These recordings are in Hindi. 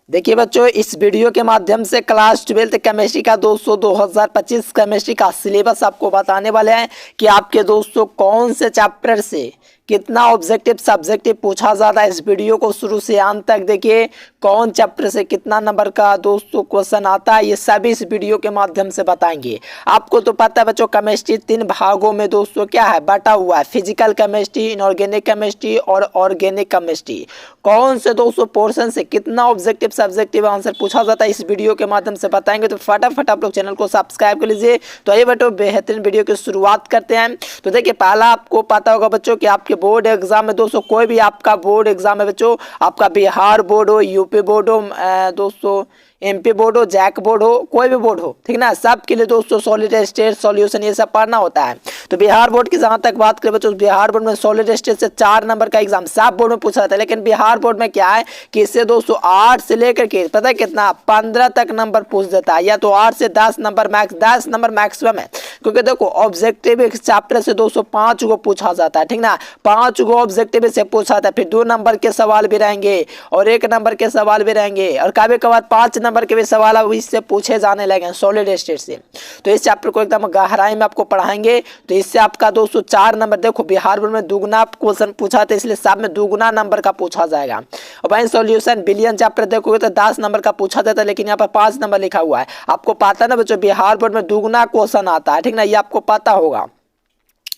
देखिए बच्चों, इस वीडियो के माध्यम से क्लास 12 केमिस्ट्री का दोस्तों 2025 केमिस्ट्री का सिलेबस आपको बताने वाले हैं कि आपके दोस्तों कौन से चैप्टर से कितना ऑब्जेक्टिव सब्जेक्टिव पूछा जाता है। इस वीडियो को शुरू से अंत तक देखिए, कौन चैप्टर से कितना नंबर का दोस्तों क्वेश्चन आता है, ये सभी इस वीडियो के माध्यम से बताएंगे। आपको तो पता है बच्चों, केमिस्ट्री 3 भागों में दोस्तों क्या है बटा हुआ है, फिजिकल केमिस्ट्री, इनऑर्गेनिक केमिस्ट्री और ऑर्गेनिक केमिस्ट्री। कौन से दोस्तों पोर्शन से कितना ऑब्जेक्टिव सब्जेक्टिव आंसर पूछा जाता है, इस वीडियो के माध्यम से बताएंगे। तो फटाफट आप लोग चैनल को सब्सक्राइब कर लीजिए। तो आइए बच्चों, बेहतरीन वीडियो की शुरुआत करते हैं। तो देखिए, पहला आपको पता होगा बच्चों कि आपके बोर्ड एग्जाम में दोस्तों, कोई भी आपका बोर्ड एग्जाम है बच्चों, आपका बिहार बोर्ड हो, यूपी बोर्ड हो, दोस्तों एमपी बोर्ड हो, जैक बोर्ड हो, कोई भी बोर्ड हो, ठीक ना, सब के लिए दोस्तों सॉलिड स्टेट सॉल्यूशन ये सब पढ़ना होता है। तो बिहार बोर्ड की जहां तक बात करें बच्चों, बिहार बोर्ड में सॉलिड स्टेट से 4 नंबर का एग्जाम सब बोर्ड में पूछा जाता है, लेकिन बिहार बोर्ड में क्या है कि इससे दोस्तों 8 से लेकर के पता है कितना 15 तक नंबर पूछ देता है, या तो 8 से 10 नंबर मैक्स, 10 नंबर मैक्सिमम है। क्योंकि देखो, ऑब्जेक्टिव एक चैप्टर से दोस्तों 5 को पूछा जाता है, ठीक ना, 5 को ऑब्जेक्टिव से पूछा जाता है। फिर 2 नंबर के सवाल भी रहेंगे और 1 नंबर के सवाल भी रहेंगे, और कभी कभार 5 नंबर के भी सवाल अब इससे पूछे जाने लगे हैं सॉलिड स्टेट से। तो इस चैप्टर को एकदम गहराई में आपको पढ़ाएंगे। तो इससे आपका दोस्तों 4 नंबर, देखो बिहार बोर्ड में दुगना क्वेश्चन पूछा था, इसलिए सब में दुगना नंबर का पूछा जाएगा। और भाई सॉल्यूशन बिलियन चैप्टर देखोगे तो 10 नंबर का पूछा जाता है, लेकिन यहाँ पर 5 नंबर लिखा हुआ है। आपको पता ना बच्चों, बिहार बोर्ड में दुगना क्वेश्चन आता है, ठीक ना, ये आपको पता होगा।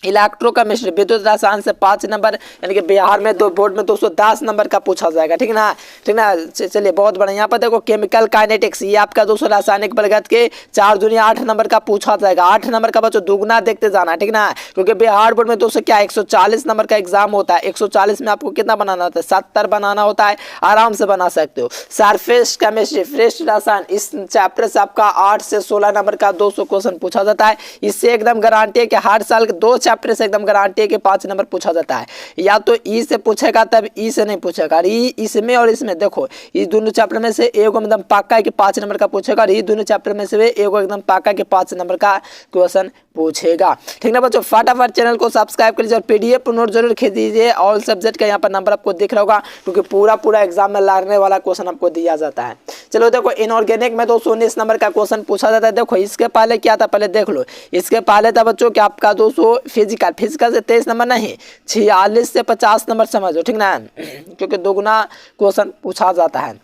इलेक्ट्रोकेमिस्ट्री विद्युत रसायन से 5 नंबर, यानी कि बिहार में दो बोर्ड में 210 नंबर का पूछा जाएगा, ठीक ना, ठीक ना। चलिए बहुत बढ़िया। यहाँ पर देखो केमिकल काइनेटिक्स, ये आपका 200 रासायनिक बलगत के 4 दूनी 8 नंबर का पूछा जाएगा। 8 नंबर का बच्चों दुगना देखते जाना, ठीक ना, क्योंकि बिहार बोर्ड में दोस्तों क्या 140 नंबर का एग्जाम होता है। 140 में आपको कितना बनाना होता है, 70 बनाना होता है, आराम से बना सकते हो। सरफेस केमिस्ट्री, फ्रेश रसायन, इस चैप्टर से आपका 8 से 16 नंबर का 200 क्वेश्चन पूछा जाता है। इससे एकदम गारंटी है कि हर साल 2 चैप्टर से एकदम गारंटी है कि 5 नंबर पूछा जाता है। या तो ई से पूछेगा, तब ई से नहीं पूछेगा। ई इसमें और इसमें देखो, इस दोनों चैप्टर में से एगो एकदम पक्का है कि 5 नंबर का पूछेगा, और ये दोनों चैप्टर में से एगो एकदम पक्का है कि 5 नंबर का क्वेश्चन पूछेगा, ठीक ना बच्चों। फटाफट चैनल को सब्सक्राइब कर लीजिए और पीडीएफ नोट जरूर खरीदिए। ऑल सब्जेक्ट का यहाँ पर नंबर आपको दिख रहा होगा, क्योंकि पूरा एग्जाम में लाने वाला क्वेश्चन आपको दिया जाता है। चलो देखो, इनऑर्गेनिक में 219 नंबर का क्वेश्चन पूछा जाता है। देखो इसके पहले क्या था, पहले देख लो। इसके पहले था बच्चों कि आपका 200 फिजिकल से 23 नंबर नहीं, 46 से 50 नंबर समझो, ठीक ना, क्योंकि दोगुना क्वेश्चन पूछा जाता है।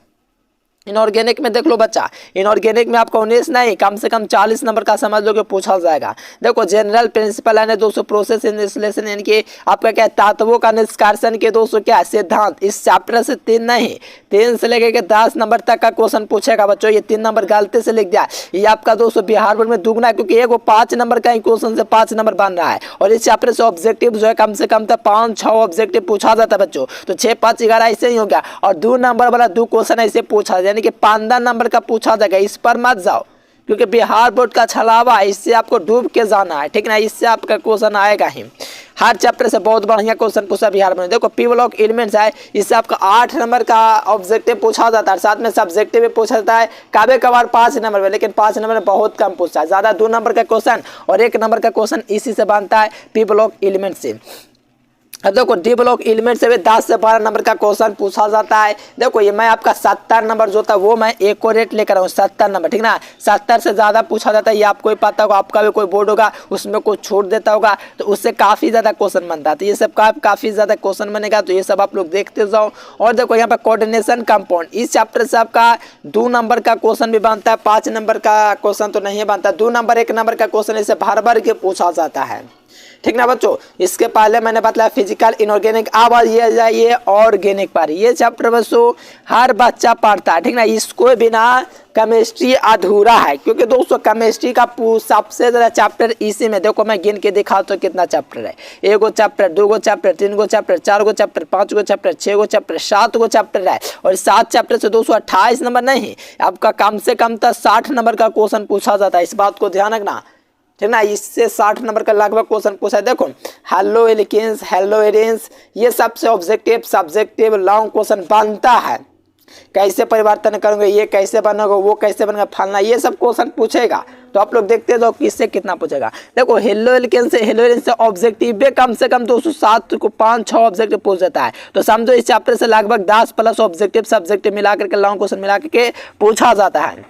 इनऑर्गेनिक में देख लो बच्चा, इनऑर्गेनिक में आपका 19 नहीं, कम से कम 40 नंबर का समझ लो कि पूछा जाएगा। देखो जनरल प्रिंसिपल है दोस्तों, प्रोसेस इंस्टॉलेशन, यानी कि आपका क्या तत्वों का निष्कर्षण के दोस्तों क्या सिद्धांत, इस चैप्टर से 3 नहीं, 3 से लेकर के 10 नंबर तक का क्वेश्चन पूछेगा बच्चों। ये 3 नंबर गलती से लिख दिया, ये आपका दोस्तों बिहार बोर्ड में दुगना, क्योंकि एक 5 नंबर का ही क्वेश्चन से 5 नंबर बन रहा है। और इस चैप्टर से ऑब्जेक्टिव जो है कम से कम 5-6 ऑब्जेक्टिव पूछा जाता है बच्चों। तो 6, 5, 11 ऐसे ही हो गया, और 2 नंबर वाला 2 क्वेश्चन ऐसे पूछा, यानी कि 15 नंबर का पूछा जाएगा। इस पर मत जाओ, क्योंकि बिहार बोर्ड का छलावा, इससे आपको डूब के जाना है, ठीक ना, इससे आपका क्वेश्चन आएगा ही। हर चैप्टर से बहुत बढ़िया क्वेश्चन पूछा बिहार में। देखो पी ब्लॉक एलिमेंट्स है, इससे आपका 8 नंबर का ऑब्जेक्टिव पूछा जाता है, साथ में सब्जेक्टिव भी पूछा जाता है, कभी कभार 5 नंबर में, लेकिन 5 नंबर में बहुत कम पूछता है, ज्यादा 2 नंबर का क्वेश्चन और 1 नंबर का क्वेश्चन इसी से बनता है, पी ब्लॉक एलिमेंट से। अब देखो डी ब्लॉक एलिमेंट से भी 10 से 12 नंबर का क्वेश्चन पूछा जाता है। देखो ये मैं आपका 70 नंबर जो था वो मैं एक्यूरेट लेकर आऊँ, 70 नंबर, ठीक ना, 70 से ज़्यादा पूछा जाता है, ये आपको ही पता होगा। आपका भी कोई बोर्ड होगा उसमें कुछ छूट देता होगा, तो उससे काफ़ी ज़्यादा क्वेश्चन बनता है। तो ये सब काफ़ी ज़्यादा क्वेश्चन बनेगा, तो ये सब आप लोग देखते जाओ। और देखो यहाँ पर कोऑर्डिनेशन कंपाउंड, इस चैप्टर से आपका 2 नंबर का क्वेश्चन भी बनता है, 5 नंबर का क्वेश्चन तो नहीं बनता, 2 नंबर 1 नंबर का क्वेश्चन इसे भर के पूछा जाता है, ठीक ना बच्चों। इसके पहले मैंने बताया फिजिकल इनऑर्गेनिक, अब ये जाइए ऑर्गेनिक पर। ये चैप्टर बच्चों हर बच्चा पढ़ता है, ठीक ना, इसको बिना केमिस्ट्री अधूरा है, क्योंकि दोस्तों केमिस्ट्री का सबसे ज़्यादा चैप्टर इसी में। देखो मैं गिन के दिखाऊँ तो कितना चैप्टर है, 1 गो चैप्टर, 2 गो चैप्टर, 3 गो चैप्टर, 4 गो चैप्टर, 5 गो चैप्टर, 6 गो चैप्टर, 7 गो चैप्टर है। और 7 चैप्टर से 228 नंबर नहीं, आपका कम से कम 60 नंबर का क्वेश्चन पूछा जाता है, इस बात को ध्यान रखना, ठीक ना। इससे 60 नंबर का लगभग क्वेश्चन पूछा है। देखो हेलो एलिकेंस, हेलो एरेंस, ये सबसे ऑब्जेक्टिव सब्जेक्टिव लॉन्ग क्वेश्चन बनता है। कैसे परिवर्तन करोगे, ये कैसे बनोगे, वो कैसे बनेगा, फलना, ये सब क्वेश्चन पूछेगा। तो आप लोग देखते हो किससे कितना पूछेगा। देखो हेलो एलियन से ऑब्जेक्टिव भी कम से कम 207 को 5-6 ऑब्जेक्टिव पूछ देता है। तो समझो इस चैप्टर से लगभग 10 प्लस ऑब्जेक्टिव सब्जेक्टिव मिला करके लॉन्ग क्वेश्चन मिला करके पूछा जाता है।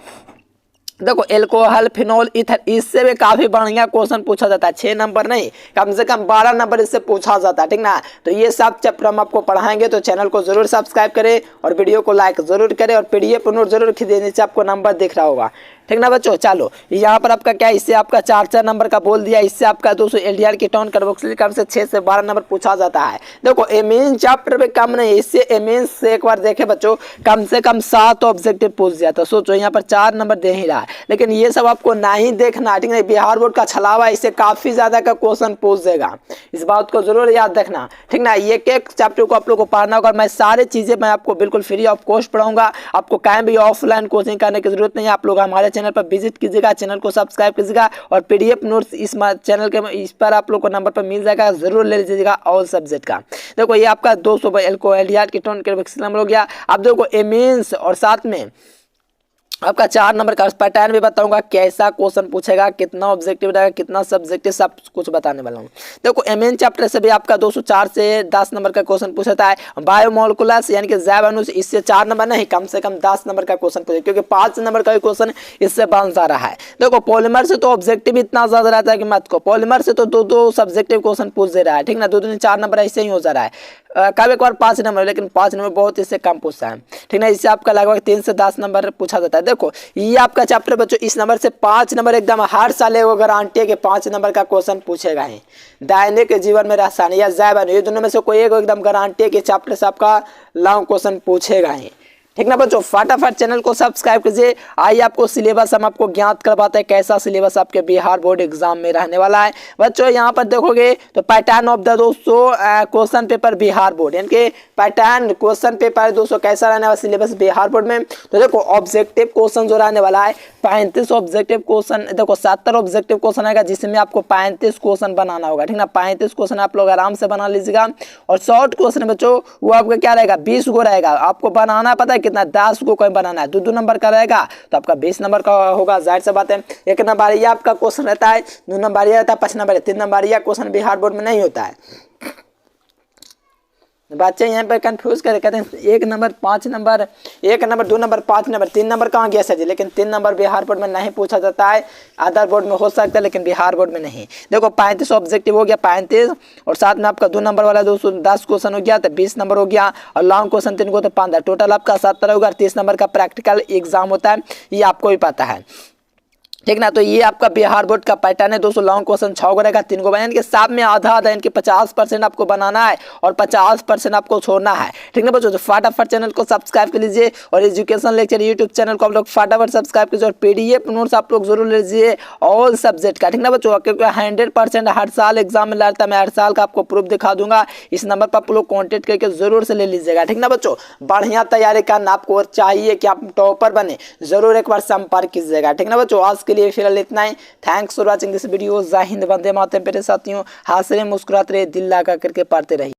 देखो एल्कोहल, फिनोल, ईथर, इससे भी काफी बढ़िया क्वेश्चन पूछा जाता है। 6 नंबर नहीं, कम से कम 12 नंबर इससे पूछा जाता है, ठीक ना। तो ये सब चैप्टर हम आपको पढ़ाएंगे, तो चैनल को जरूर सब्सक्राइब करें और वीडियो को लाइक जरूर करें और पीडीएफ नोट जरूर खरीदें, नीचे आपको नंबर दिख रहा होगा, ठीक ना बच्चों। चलो यहाँ पर आपका क्या, इससे आपका 4-4 नंबर का बोल दिया, इससे आपका 200 एलडीआर की टर्न कार्बोक्सिलिक एसिड से 6 से 12 नंबर पूछा जाता है। देखो एमीन चैप्टर पे कम नहीं, इससे एमीन से एक बार देखे बच्चों कम से कम 7 ऑब्जेक्टिव पूछ दिया। तो सोचो यहाँ पर 4 नंबर दे ही रहा है, लेकिन ये सब आपको नहीं देखना, ठीक है। बिहार बोर्ड का छलावा, इससे काफी ज्यादा का क्वेश्चन पूछ देगा, इस बात को जरूर याद रखना, ठीक ना। एक एक चैप्टर को आप लोग को पढ़ना होगा। मैं सारी चीजें मैं आपको बिल्कुल फ्री ऑफ कॉस्ट पढ़ाऊंगा, आपको कहीं भी ऑफलाइन कोचिंग करने की जरूरत नहीं है। आप लोग हमारे चैनल पर विजिट कीजिएगा, चैनल को सब्सक्राइब कीजिएगा और पीडीएफ नोट्स इस चैनल के इस पर आप लोग को नंबर पर मिल जाएगा, जरूर ले लीजिएगा ऑल सब्जेक्ट का। देखो ये आपका 200 एल्कोहल की टोन नंबर हो गया। अब देखो एमीन्स और साथ में आपका 4 नंबर का पैटर्न भी बताऊंगा, कैसा क्वेश्चन पूछेगा, कितना ऑब्जेक्टिव रहेगा, कितना सब्जेक्टिव, सब कुछ बताने वाला हूँ। देखो एमएन चैप्टर से भी आपका 204 से 10 नंबर का क्वेश्चन पूछता है। बायोमोलिकुलर्स यानी कि जैव अणु, इससे 4 नंबर नहीं कम से कम 10 नंबर का क्वेश्चन पूछे, क्योंकि 5 नंबर का क्वेश्चन इससे बन जा रहा है। देखो पॉलीमर से तो ऑब्जेक्टिव इतना ज्यादा रहता है कि मत को, पॉलीमर से तो 2 सब्जेक्टिव क्वेश्चन पूछ दे रहा है, ठीक ना। 2 4 नंबर ऐसे ही हो जा रहा है, कभी एक बार 5 नंबर, लेकिन 5 नंबर बहुत इससे कम पूछता है, ठीक ना। इससे आपका लगभग 3 से 10 नंबर पूछा जाता है। देखो ये आपका चैप्टर बच्चों इस नंबर से 5 नंबर एकदम हर साल वो गारंटी है कि 5 नंबर का क्वेश्चन पूछेगा ही। दैनिक जीवन में रसायन या जैव अणु, ये दोनों में से कोई एक एकदम गारंटी है कि चैप्टर से आपका लॉन्ग क्वेश्चन पूछेगा ही, ठीक ना बच्चों। फटाफट चैनल को सब्सक्राइब कीजिए। आइए आपको सिलेबस हम आपको ज्ञात करवाते हैं, कैसा सिलेबस आपके बिहार बोर्ड एग्जाम में रहने वाला है। बच्चों यहाँ पर देखोगे तो pattern of the 200 question paper Bihar board, यानी कि पैटर्न क्वेश्चन पेपर 200 कैसा रहने वाला सिलेबस बिहार बोर्ड में। तो देखो ऑब्जेक्टिव क्वेश्चन जो रहने वाला है 35 ऑब्जेक्टिव क्वेश्चन, देखो 70 ऑब्जेक्टिव क्वेश्चन आएगा, जिसमें आपको 35 क्वेश्चन बनाना होगा, ठीक ना। 35 क्वेश्चन आप लोग आराम से बना लीजिएगा। और शॉर्ट क्वेश्चन बच्चों वो आपका क्या रहेगा, 20 गो रहेगा, आपको बनाना पता है कितना, 10 को कोई बनाना है। 2 नंबर का रहेगा तो आपका 20 नंबर का होगा, जाहिर सी बात है। 1 नंबर ये आपका क्वेश्चन रहता है, 2 नंबर ये रहता है, 5 नंबर 3 नंबर यह क्वेश्चन बिहार बोर्ड में नहीं होता है। बच्चे यहाँ पे कंफ्यूज कर कहते हैं 1 number 5 number, 1 number 2 number 5 number 3 number कहाँ गया सर जी, लेकिन 3 नंबर बिहार बोर्ड में नहीं पूछा जाता है। अदर बोर्ड में हो सकता है लेकिन बिहार बोर्ड में नहीं। देखो 35 ऑब्जेक्टिव हो गया 35, और साथ में आपका 2 नंबर वाला 210 क्वेश्चन हो गया तो 20 नंबर हो गया, और लॉन्ग क्वेश्चन 3 को तो 15, टोटल आपका 70 होगा। 30 नंबर का प्रैक्टिकल एग्जाम होता है, ये आपको भी पता है, ठीक ना। तो ये आपका बिहार बोर्ड का पैटर्न है। 200 लॉन्ग क्वेश्चन 6 को रहेगा, 3 को बनाने के साथ में आधा यानी कि 50% आपको बनाना है और 50% आपको छोड़ना है, ठीक ना बच्चों। तो फटाफट चैनल को सब्सक्राइब कर लीजिए और एजुकेशन लेक्चर यूट्यूब चैनल को आप लोग फटाफट सब्सक्राइब कीजिए और पीडीएफ नोट्स आप लोग जरूर लीजिए ऑल सब्जेक्ट का, ठीक ना बच्चों। क्योंकि 100% हर साल एग्जाम में लड़ता है, मैं हर साल का आपको प्रूफ दिखा दूंगा। इस नंबर पर आप लोग कॉन्टेक्ट करके जरूर से ले लीजिएगा, ठीक ना बच्चों। बढ़िया तैयारी करना आपको चाहिए कि आप टॉपर बने, जरूर एक बार संपर्क कीजिएगा, ठीक ना बच्चों। आज के लिए फिलहाल इतना ही। Thanks for watching this video. जय हिंद, वंदे मातरम। मेरे साथियों हंस रहे मुस्कुराते रहे, दिल लगा करके पढ़ते रहिए।